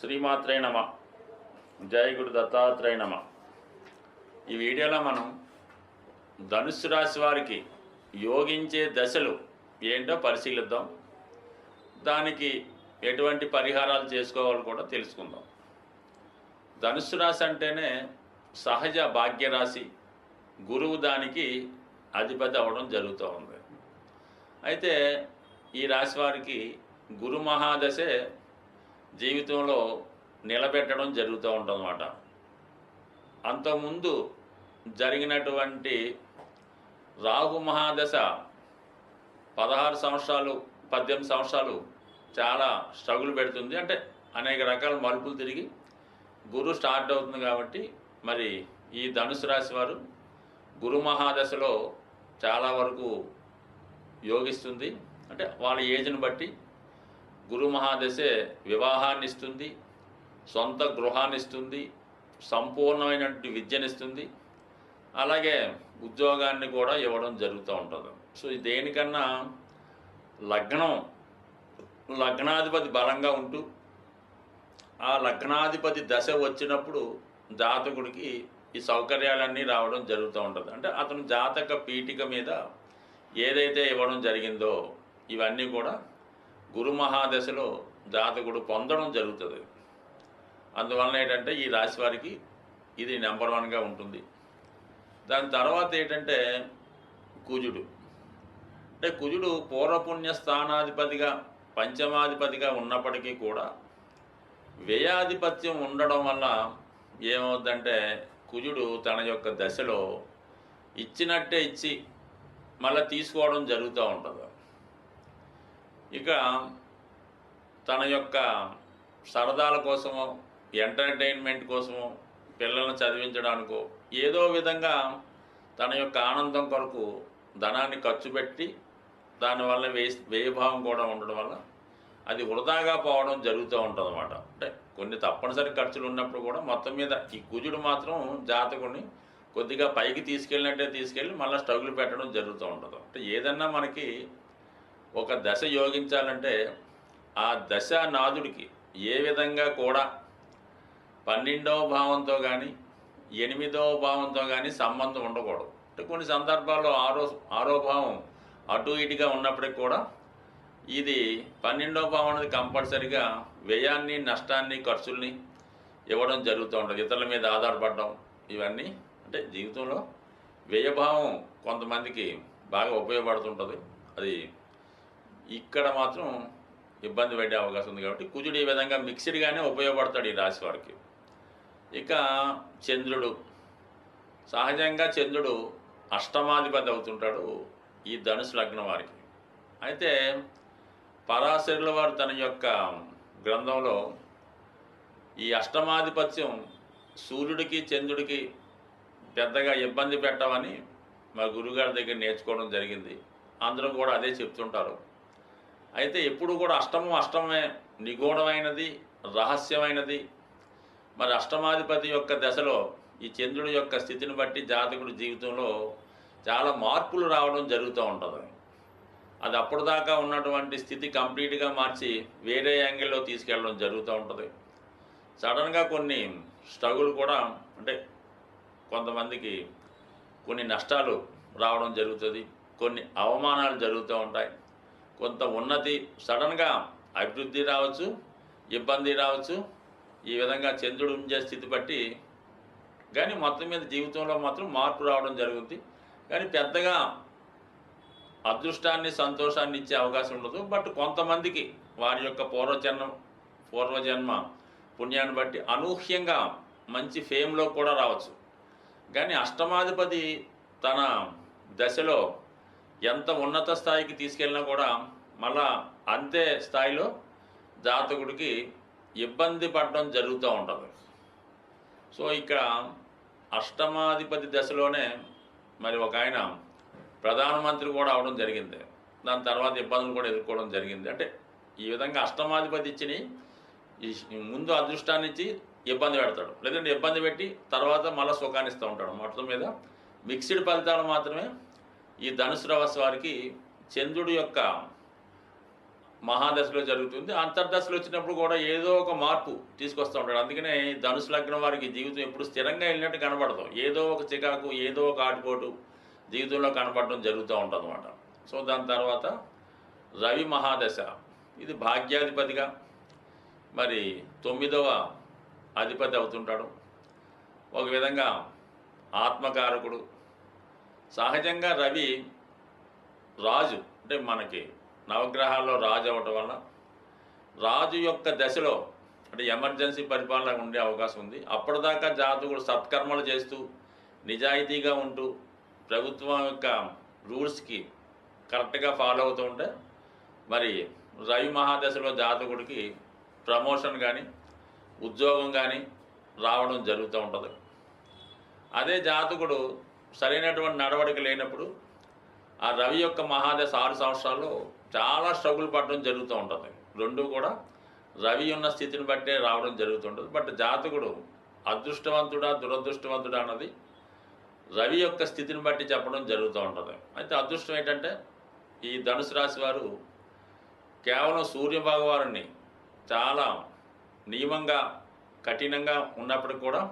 శ్రీమాత్రే నమ. జయ గురు దత్తాత్రేయ నమ. ఈ వీడియోలో మనం ధనుస్సు రాశి వారికి యోగించే దశలు ఏంటో పరిశీలిద్దాం. దానికి ఎటువంటి పరిహారాలు చేసుకోవాలో కూడా తెలుసుకుందాం. ధనుస్సు రాశి అంటేనే సహజ భాగ్యరాశి, గురువు దానికి అధిపతి అవ్వడం జరుగుతూ ఉంది. అయితే ఈ రాశి వారికి గురు మహాదశే జీవితంలో నిలబెట్టడం జరుగుతూ ఉంటుందన్నమాట. అంతకుముందు జరిగినటువంటి రాహు మహాదశ 16 సంవత్సరాలు 18 సంవత్సరాలు చాలా స్ట్రగుల్ పెడుతుంది. అంటే అనేక రకాల మలుపులు తిరిగి గురు స్టార్ట్ అవుతుంది. కాబట్టి మరి ఈ ధనుసు రాశి వారు గురు మహాదశలో చాలా వరకు యోగిస్తుంది. అంటే వాళ్ళ ఏజ్ని బట్టి గురు మహాదశే వివాహాన్ని ఇస్తుంది, సొంత గృహాన్ని ఇస్తుంది, సంపూర్ణమైనటువంటి విద్యనిస్తుంది, అలాగే ఉద్యోగాన్ని కూడా ఇవ్వడం జరుగుతూ ఉంటుంది. సో దేనికన్నా లగ్నాధిపతి బలంగా ఉంటూ ఆ లగ్నాధిపతి దశ వచ్చినప్పుడు జాతకుడికి ఈ సౌకర్యాలన్నీ రావడం జరుగుతూ ఉంటుంది. అంటే అతను జాతక పీఠిక మీద ఏదైతే ఇవ్వడం జరిగిందో ఇవన్నీ కూడా గురు మహాదశలో జాతకుడు పొందడం జరుగుతుంది. అందువలన ఏంటంటే ఈ రాశి వారికి ఇది నెంబర్ 1గా ఉంటుంది. దాని తర్వాత ఏంటంటే కుజుడు. అంటే కుజుడు పూర్వపుణ్య స్థానాధిపతిగా పంచమాధిపతిగా ఉన్నప్పటికీ కూడా వ్యయాధిపత్యం ఉండడం వల్ల ఏమవుతుందంటే కుజుడు తన యొక్క దశలో ఇచ్చినట్టే ఇచ్చి మళ్ళీ తీసుకోవడం జరుగుతూ ఉంటుంది. ఇక తన యొక్క సరదాల కోసమో ఎంటర్టైన్మెంట్ కోసమో పిల్లల్ని చదివించడానికో ఏదో విధంగా తన యొక్క ఆనందం కొరకు ధనాన్ని ఖర్చు పెట్టి దానివల్ల వ్యయభావం కూడా ఉండడం వల్ల అది వృధాగా పోవడం జరుగుతూ ఉంటుంది అన్నమాట. అంటే కొన్ని తప్పనిసరి ఖర్చులు ఉన్నప్పుడు కూడా మొత్తం మీద ఈ కుజుడు మాత్రం జాతకుడిని కొద్దిగా పైకి తీసుకెళ్ళినట్టే తీసుకెళ్ళి మళ్ళీ స్ట్రగుల్ పెట్టడం జరుగుతూ ఉంటుంది. అంటే ఏదన్నా మనకి ఒక దశ యోగించాలంటే ఆ దశ నాదుడికి ఏ విధంగా కూడా 12వ భావంతో కానీ 8వ భావంతో కానీ సంబంధం ఉండకూడదు. అంటే కొన్ని సందర్భాల్లో ఆరో భావం అటు ఇటుగా ఉన్నప్పటికి కూడా ఇది 12వ భావం అనేది కంపల్సరిగా వ్యయాన్ని, నష్టాన్ని, ఖర్చుల్ని ఇవ్వడం జరుగుతూ ఉంటుంది. ఇతరుల మీద ఆధారపడడం ఇవన్నీ అంటే జీవితంలో వ్యయభావం కొంతమందికి బాగా ఉపయోగపడుతుంటుంది. అది ఇక్కడ మాత్రం ఇబ్బంది పడే అవకాశం ఉంది. కాబట్టి కుజుడు ఈ విధంగా మిక్స్డ్గానే ఉపయోగపడతాడు ఈ రాశి వారికి. ఇక చంద్రుడు, సహజంగా చంద్రుడు అష్టమాధిపతి అవుతుంటాడు ఈ ధనుసు లగ్నం వారికి. అయితే పరాశరుల వారు తన యొక్క గ్రంథంలో ఈ అష్టమాధిపత్యం సూర్యుడికి చంద్రుడికి పెద్దగా ఇబ్బంది పెట్టవని మా గురుగారి దగ్గర నేర్చుకోవడం జరిగింది. అందరూ కూడా అదే చెప్తుంటారు. అయితే ఎప్పుడు కూడా అష్టమే నిగూఢమైనది, రహస్యమైనది. మరి అష్టమాధిపతి యొక్క దశలో ఈ చంద్రుడి యొక్క స్థితిని బట్టి జాతకుడి జీవితంలో చాలా మార్పులు రావడం జరుగుతూ ఉంటుంది. అది అప్పుడు దాకా ఉన్నటువంటి స్థితి కంప్లీట్గా మార్చి వేరే యాంగిల్లో తీసుకెళ్ళడం జరుగుతూ ఉంటుంది. సడన్గా కొన్ని స్ట్రగుల్ కూడా అంటే కొంతమందికి కొన్ని నష్టాలు రావడం జరుగుతుంది, కొన్ని అవమానాలు జరుగుతూ ఉంటాయి, కొంత ఉన్నతి సడన్గా అభివృద్ధి రావచ్చు, ఇబ్బంది రావచ్చు. ఈ విధంగా చంద్రుడు ఉండే స్థితి బట్టి కానీ మొత్తం మీద జీవితంలో మాత్రం మార్పు రావడం జరుగుతుంది. కానీ పెద్దగా అదృష్టాన్ని, సంతోషాన్ని ఇచ్చే అవకాశం ఉండదు. బట్ కొంతమందికి వారి యొక్క పూర్వజన్మ పుణ్యాన్ని బట్టి అనూహ్యంగా మంచి ఫేమ్లో కూడా రావచ్చు. కానీ అష్టమాధిపతి తన దశలో ఎంత ఉన్నత స్థాయికి తీసుకెళ్ళినా కూడా మళ్ళా అంతే స్థాయిలో జాతకుడికి ఇబ్బంది పడడం జరుగుతూ ఉంటుంది. సో ఇక్కడ అష్టమాధిపతి దశలోనే మరి ఒక ఆయన ప్రధానమంత్రి కూడా అవడం జరిగింది. దాని తర్వాత ఇబ్బందులు కూడా ఎదుర్కోవడం జరిగింది. అంటే ఈ విధంగా అష్టమాధిపతి ఇచ్చి ముందు అదృష్టాన్ని ఇచ్చి ఇబ్బంది పెడతాడు, లేదంటే ఇబ్బంది పెట్టి తర్వాత మళ్ళీ సుఖాన్ని ఇస్తూ ఉంటాడు. మొత్తం మీద మిక్స్డ్ ఫలితాలు మాత్రమే ఈ ధనుసు రాశి వారికి చంద్రుడి యొక్క మహాదశలో జరుగుతుంది. అంతర్దశలో వచ్చినప్పుడు కూడా ఏదో ఒక మార్పు తీసుకొస్తూ ఉంటాడు. అందుకనే ధనుసు లగ్నం వారికి జీవితం ఎప్పుడు స్థిరంగా వెళ్ళినట్టు కనబడదు. ఏదో ఒక చికాకు, ఏదో ఒక ఆటుపోటు జీవితంలో కనపడడం జరుగుతూ ఉంటుందన్నమాట. సో దాని తర్వాత రవి మహాదశ, ఇది భాగ్యాధిపతిగా మరి 9వ అధిపతి అవుతుంటాడు. ఒక విధంగా ఆత్మకారకుడు. సహజంగా రవి రాజు, అంటే మనకి నవగ్రహాల్లో రాజు అవ్వటం వల్ల రాజు యొక్క దశలో అంటే ఎమర్జెన్సీ పరిపాలన ఉండే అవకాశం ఉంది. అప్పటిదాకా జాతకుడు సత్కర్మలు చేస్తూ నిజాయితీగా ఉంటూ ప్రభుత్వం యొక్క రూల్స్కి కరెక్ట్గా ఫాలో అవుతూ ఉంటే మరి రవి మహాదశలో జాతకుడికి ప్రమోషన్ కానీ ఉద్యోగం కానీ రావడం జరుగుతూ ఉంటుంది. అదే జాతకుడు సరైనటువంటి నడవడిక లేనప్పుడు ఆ రవి యొక్క మహాదశ 6 సంవత్సరాల్లో చాలా స్ట్రగుల్ పడడం జరుగుతూ ఉంటుంది. రెండు కూడా రవి ఉన్న స్థితిని బట్టే రావడం జరుగుతుంటుంది. బట్ జాతకుడు అదృష్టవంతుడా దురదృష్టవంతుడా అన్నది రవి యొక్క స్థితిని బట్టి చెప్పడం జరుగుతూ ఉంటుంది. అయితే అదృష్టం ఏంటంటే ఈ ధనుసు రాశి వారు కేవలం సూర్య భగవానుని చాలా నియమంగా కఠినంగా ఉన్నప్పటికి కూడా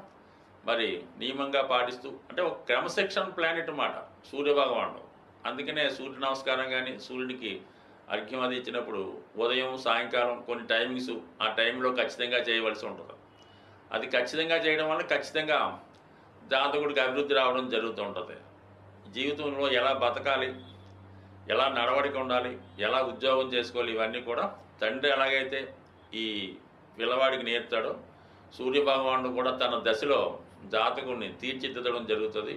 మరి నియమంగా పాటిస్తూ, అంటే ఒక క్రమశిక్షణ ప్లానెట్ అన్నమాట సూర్య భగవానుడు. అందుకనే సూర్య నమస్కారం కానీ సూర్యుడికి అర్ఘ్యం అది ఇచ్చినప్పుడు ఉదయం సాయంకాలం కొన్ని టైమింగ్స్ ఆ టైంలో ఖచ్చితంగా చేయవలసి ఉంటుంది. అది ఖచ్చితంగా చేయడం వల్ల ఖచ్చితంగా జాతకుడికి అభివృద్ధి రావడం జరుగుతూ ఉంటుంది. జీవితంలో ఎలా బతకాలి, ఎలా నడవడిక ఉండాలి, ఎలా ఉద్యోగం చేసుకోవాలి, ఇవన్నీ కూడా తండ్రి ఎలాగైతే ఈ పిల్లవాడికి నేర్పుతాడో సూర్యభగవానుడు కూడా తన దశలో జాతకుడిని తీర్చిదిద్దడం జరుగుతుంది.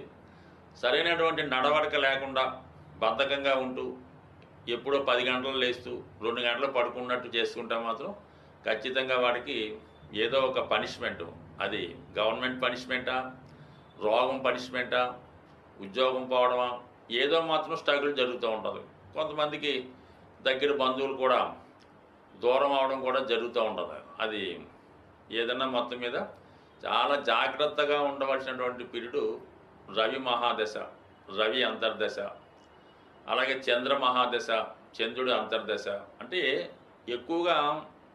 సరైనటువంటి నడవడిక లేకుండా బద్ధకంగా ఉంటూ ఎప్పుడో 10 గంటలు లేస్తూ 2 గంటలు పడుకున్నట్టు చేసుకుంటే మాత్రం ఖచ్చితంగా వాడికి ఏదో ఒక పనిష్మెంటు, అది గవర్నమెంట్ పనిష్మెంటా, రోగం పనిష్మెంటా, ఉద్యోగం పోవడమా, ఏదో మాత్రం స్ట్రగుల్ జరుగుతూ ఉంటుంది. కొంతమందికి దగ్గర బంధువులు కూడా దూరం అవడం కూడా జరుగుతూ ఉంటుంది. అది ఏదన్నా మొత్తం మీద చాలా జాగ్రత్తగా ఉండవలసినటువంటి పీరియడ్ రవి మహాదశ, రవి అంతర్దశ, అలాగే చంద్ర మహాదశ, చంద్రుడి అంతర్దశ. అంటే ఎక్కువగా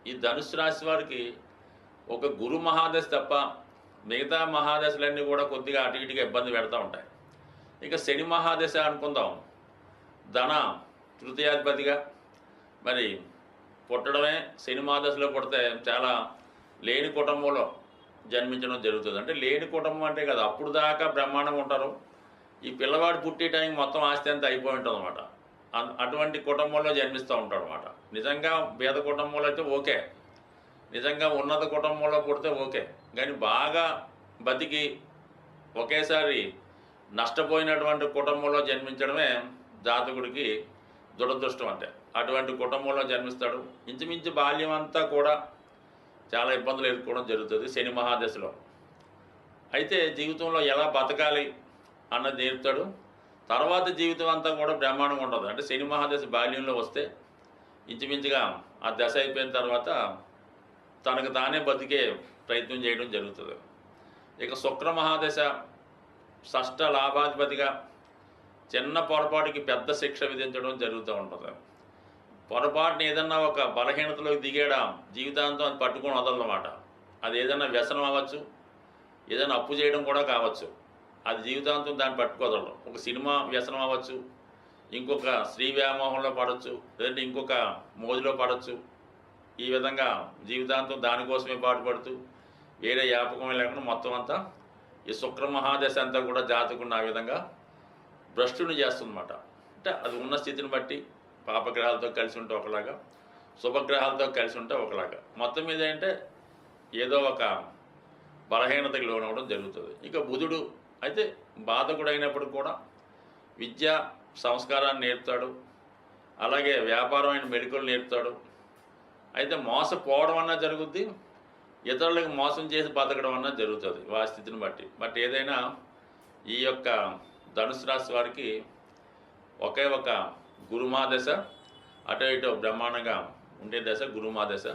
ఈ ధనుసు రాశి వారికి ఒక గురు మహాదశ తప్ప మిగతా మహాదశలన్నీ కూడా కొద్దిగా అటు ఇటుగా ఇబ్బంది పెడతా ఉంటాయి. ఇక శని మహాదశ అనుకుందాం, ధన తృతీయాధిపతిగా మరి పుట్టడమే శని మహాదశలో పుడితే చాలా లేని కుటుంబంలో జన్మించడం జరుగుతుంది. అంటే లేని కుటుంబం అంటే కదా, అప్పుడు దాకా బ్రహ్మాండం ఉంటారు, ఈ పిల్లవాడు పుట్టే టైం మొత్తం ఆస్తి అంతా అయిపోయి ఉంటుంది అనమాట. అటువంటి కుటుంబంలో జన్మిస్తూ ఉంటాడు అనమాట. నిజంగా పేద కుటుంబంలో అయితే ఓకే, నిజంగా ఉన్నత కుటుంబంలో పుడితే ఓకే, కానీ బాగా బతికి ఒకేసారి నష్టపోయినటువంటి కుటుంబంలో జన్మించడమే జాతకుడికి దురదృష్టం. అంటే అటువంటి కుటుంబంలో జన్మిస్తాడు. ఇంచుమించు బాల్యం అంతా కూడా చాలా ఇబ్బందులు ఎదుర్కోవడం జరుగుతుంది శని మహాదశలో. అయితే జీవితంలో ఎలా బతకాలి అన్నది నేర్పుతాడు. తర్వాత జీవితం అంతా కూడా బ్రహ్మాండంగా ఉండదు. అంటే శని మహాదశ బాల్యంలో వస్తే ఇంచుమించుగా ఆ దశ అయిపోయిన తర్వాత తనకు తానే బతికే ప్రయత్నం చేయడం జరుగుతుంది. ఇక శుక్ర మహాదశ షష్ఠ లాభాధిపతిగా చిన్న పొరపాటుకి పెద్ద శిక్ష విధించడం జరుగుతూ ఉంటుంది. పొరపాటుని ఏదన్నా ఒక బలహీనతలోకి దిగేయడం జీవితాంతం అది పట్టుకొని వదలన్నమాట. అది ఏదైనా వ్యసనం అవ్వచ్చు, ఏదైనా అప్పు చేయడం కూడా కావచ్చు, అది జీవితాంతం దాన్ని పట్టుకోదలడం. ఒక సినిమా వ్యసనం అవ్వచ్చు, ఇంకొక స్త్రీ వ్యామోహంలో పడవచ్చు, లేదంటే ఇంకొక మోజులో పడవచ్చు. ఈ విధంగా జీవితాంతం దానికోసమే పాటుపడుతూ వేరే వ్యాపకమే లేకుండా మొత్తం అంతా ఈ శుక్ర మహాదశ అంతా కూడా జాతకుడిని ఆ విధంగా భ్రష్టుని చేస్తుందన్నమాట. అంటే అది ఉన్న స్థితిని బట్టి పాపగ్రహాలతో కలిసి ఉంటే ఒకలాగా, శుభగ్రహాలతో కలిసి ఉంటే ఒకలాగా, మొత్తం మీద ఏంటంటే ఏదో ఒక బలహీనతకి లోనవడం జరుగుతుంది. ఇక బుధుడు అయితే బాధకుడు అయినప్పుడు కూడా విద్య సంస్కారాన్ని నేర్పుతాడు, అలాగే వ్యాపారమైన మెడికల్ నేర్పుతాడు. అయితే మోసపోవడం అన్నా జరుగుద్ది, ఇతరులకు మోసం చేసి బతకడం అన్నా జరుగుతుంది వారి స్థితిని బట్టి. బట్ ఏదైనా ఈ యొక్క ధనుసు రాశి వారికి ఒకే ఒక గురుమాదశ, అటు ఇటు బ్రహ్మాండంగా ఉండే దశ గురుమాదశ.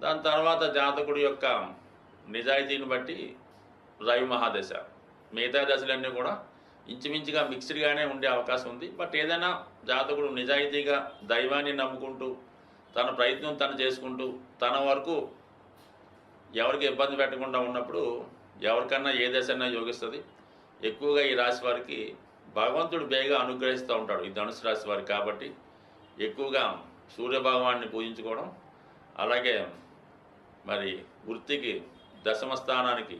దాని తర్వాత జాతకుడి యొక్క నిజాయితీని బట్టి రవి మహాదశ. మిగతా దశలన్నీ కూడా ఇంచుమించుగా మిక్స్డ్గానే ఉండే అవకాశం ఉంది. బట్ ఏదైనా జాతకుడు నిజాయితీగా దైవాన్ని నమ్ముకుంటూ తన ప్రయత్నం తను చేసుకుంటూ తన వరకు ఎవరికి ఇబ్బంది పెట్టకుండా ఉన్నప్పుడు ఎవరికన్నా ఏ దశన్నా యోగిస్తుంది. ఎక్కువగా ఈ రాశి వారికి భగవంతుడు బేగా అనుగ్రహిస్తూ ఉంటాడు ఈ ధనుసు రాశి వారికి. కాబట్టి ఎక్కువగా సూర్యభగవాన్ని పూజించుకోవడం, అలాగే మరి వృత్తికి దశమ స్థానానికి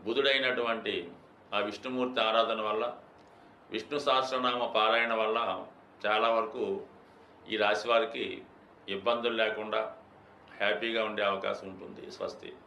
బుధుడైనటువంటి ఆ విష్ణుమూర్తి ఆరాధన వల్ల, విష్ణు సహస్రనామ పారాయణ వల్ల చాలా వరకు ఈ రాశి వారికి ఇబ్బందులు లేకుండా హ్యాపీగా ఉండే అవకాశం ఉంటుంది. స్వస్తి.